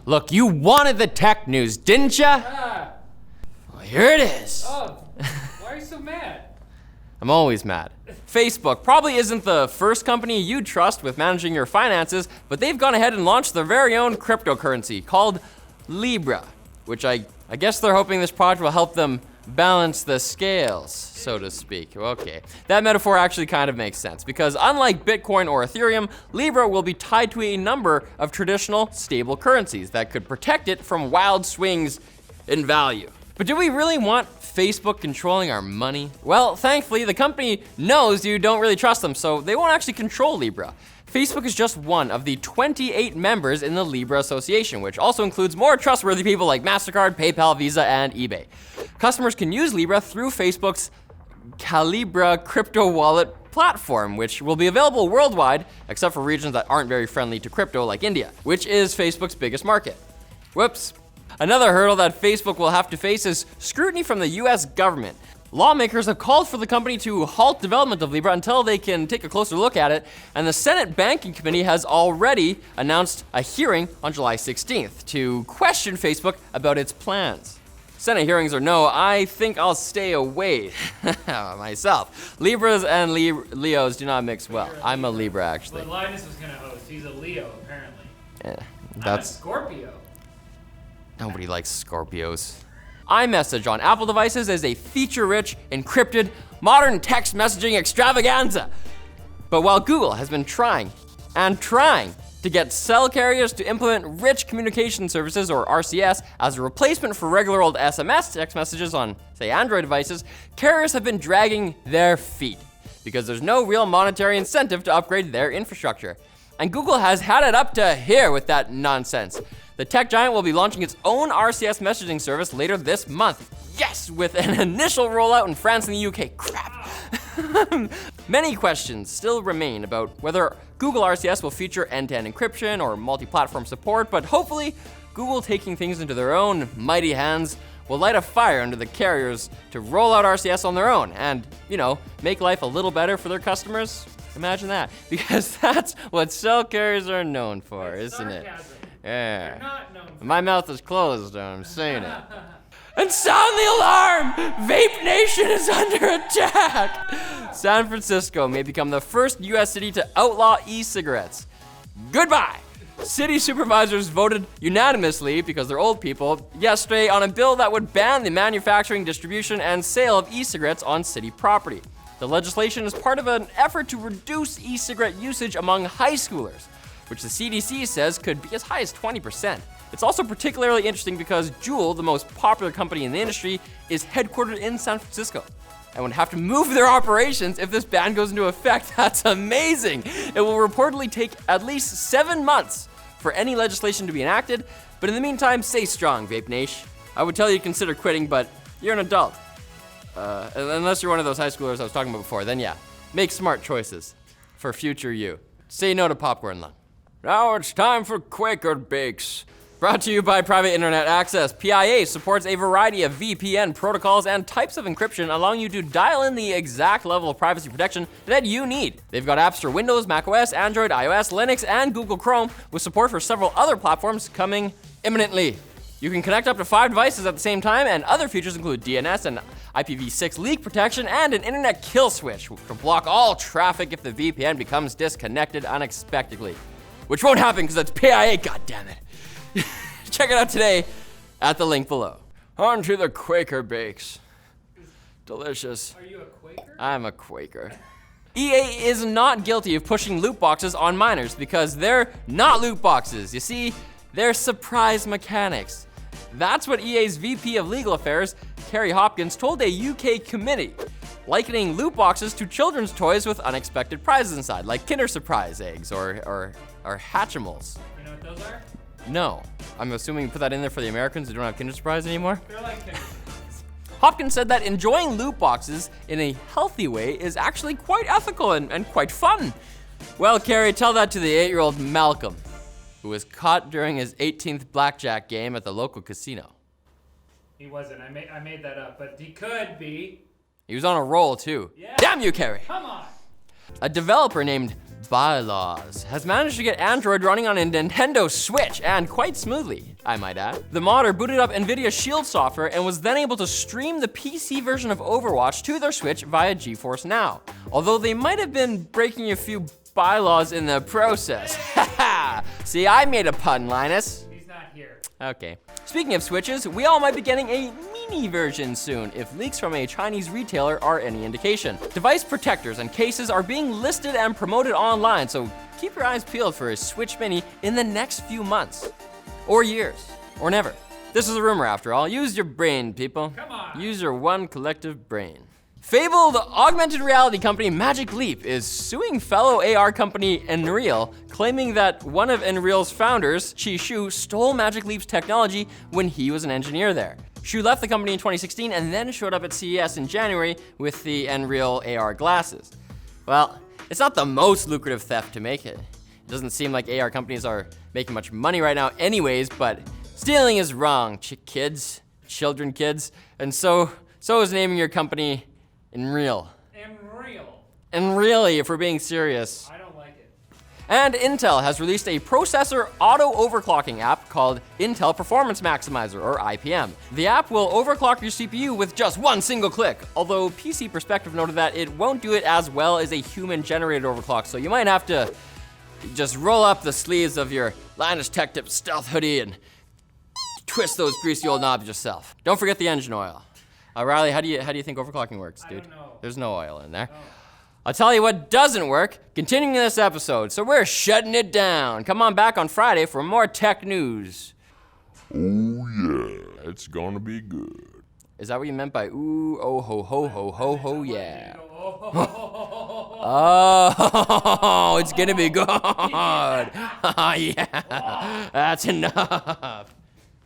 Look, you wanted the tech news, didn't ya? Well, here it is. Oh, why are you so mad? I'm always mad. Facebook probably isn't the first company you'd trust with managing your finances, but they've gone ahead and launched their very own cryptocurrency called Libra, which I guess they're hoping this project will help them balance the scales, so to speak. Okay, that metaphor actually kind of makes sense because unlike Bitcoin or Ethereum, Libra will be tied to a number of traditional stable currencies that could protect it from wild swings in value. But do we really want Facebook controlling our money? Well, thankfully, the company knows you don't really trust them, so they won't actually control Libra. Facebook is just one of the 28 members in the Libra Association, which also includes more trustworthy people like MasterCard, PayPal, Visa, and eBay. Customers can use Libra through Facebook's Calibra crypto wallet platform, which will be available worldwide, except for regions that aren't very friendly to crypto like India, which is Facebook's biggest market. Whoops. Another hurdle that Facebook will have to face is scrutiny from the US government. Lawmakers have called for the company to halt development of Libra until they can take a closer look at it, and the Senate Banking Committee has already announced a hearing on July 16th to question Facebook about its plans. Senate hearings or no, I think I'll stay away myself. Libras and Leos do not mix well. I'm a Libra, actually. Well, Linus was gonna host. He's a Leo, apparently. Yeah, I'm a that's... Scorpio. Nobody likes Scorpios. iMessage on Apple devices is a feature-rich, encrypted, modern text messaging extravaganza. But while Google has been trying to get cell carriers to implement rich communication services, or RCS, as a replacement for regular old SMS text messages on, say, Android devices, carriers have been dragging their feet because there's no real monetary incentive to upgrade their infrastructure. And Google has had it up to here with that nonsense. The tech giant will be launching its own RCS messaging service later this month. Yes, with an initial rollout in France and the UK. Crap. Many questions still remain about whether Google RCS will feature end-to-end encryption or multi-platform support, but hopefully Google taking things into their own mighty hands will light a fire under the carriers to roll out RCS on their own and, make life a little better for their customers. Imagine that, because that's what cell carriers are known for, isn't it? Yeah. Not known for My mouth is closed, I'm saying it. And sound the alarm! Vape Nation is under attack! San Francisco may become the first US city to outlaw e-cigarettes. Goodbye! City supervisors voted unanimously, because they're old people, yesterday on a bill that would ban the manufacturing, distribution, and sale of e-cigarettes on city property. The legislation is part of an effort to reduce e-cigarette usage among high schoolers, which the CDC says could be as high as 20%. It's also particularly interesting because Juul, the most popular company in the industry, is headquartered in San Francisco and would have to move their operations if this ban goes into effect. That's amazing. It will reportedly take at least 7 months for any legislation to be enacted, but in the meantime, stay strong, Vape Nation. I would tell you to consider quitting, but you're an adult. Unless you're one of those high schoolers I was talking about before, then yeah, make smart choices for future you. Say no to popcorn lung. Now it's time for Quaker Bakes. Brought to you by Private Internet Access. PIA supports a variety of VPN protocols and types of encryption, allowing you to dial in the exact level of privacy protection that you need. They've got apps for Windows, macOS, Android, iOS, Linux, and Google Chrome, with support for several other platforms coming imminently. You can connect up to 5 devices at the same time, and other features include DNS and IPv6 leak protection and an internet kill switch to block all traffic if the VPN becomes disconnected unexpectedly. Which won't happen because that's PIA, goddammit. Check it out today at the link below. On to the Quaker Bakes. Delicious. Are you a Quaker? I'm a Quaker. EA is not guilty of pushing loot boxes on minors because they're not loot boxes. You see, they're surprise mechanics. That's what EA's VP of Legal Affairs, Kerry Hopkins, told a UK committee, likening loot boxes to children's toys with unexpected prizes inside, like Kinder Surprise eggs or Hatchimals. You know what those are? No. I'm assuming you put that in there for the Americans who don't have Kinder Surprise anymore? They're like Kinder Surprise. Hopkins said that enjoying loot boxes in a healthy way is actually quite ethical and quite fun. Well, Kerry, tell that to the 8-year-old Malcolm, who was caught during his 18th blackjack game at the local casino. He wasn't. I made that up, but he could be. He was on a roll, too. Yeah. Damn you, Kerry. Come on. A developer named bylaws, has managed to get Android running on a Nintendo Switch, and quite smoothly, I might add. The modder booted up NVIDIA Shield software and was then able to stream the PC version of Overwatch to their Switch via GeForce Now, although they might have been breaking a few bylaws in the process. Haha! See, I made a pun, Linus. He's not here. Okay. Speaking of Switches, we all might be getting a mini version soon, if leaks from a Chinese retailer are any indication. Device protectors and cases are being listed and promoted online, so keep your eyes peeled for a Switch Mini in the next few months. Or years. Or never. This is a rumor after all. Use your brain, people. Come on. Use your one collective brain. Fabled augmented reality company Magic Leap is suing fellow AR company Unreal, claiming that one of Unreal's founders, Chi Shu, stole Magic Leap's technology when he was an engineer there. Shu left the company in 2016 and then showed up at CES in January with the Unreal AR glasses. Well, it's not the most lucrative theft to make it. It doesn't seem like AR companies are making much money right now anyways, but stealing is wrong, children kids, and so is naming your company Unreal. And really, if we're being serious. I don't like it. And Intel has released a processor auto overclocking app called Intel Performance Maximizer, or IPM. The app will overclock your CPU with just one single click, although PC Perspective noted that it won't do it as well as a human-generated overclock, so you might have to just roll up the sleeves of your Linus Tech Tip stealth hoodie and twist those greasy old knobs yourself. Don't forget the engine oil. Riley, how do you think overclocking works, dude? I don't know. There's no oil in there. No. I'll tell you what doesn't work, continuing this episode, so we're shutting it down. Come on back on Friday for more tech news. Oh yeah, it's gonna be good. Is that what you meant by ooh, oh, ho, ho, ho, ho, ho, yeah? Oh, it's gonna be good. Yeah, that's enough.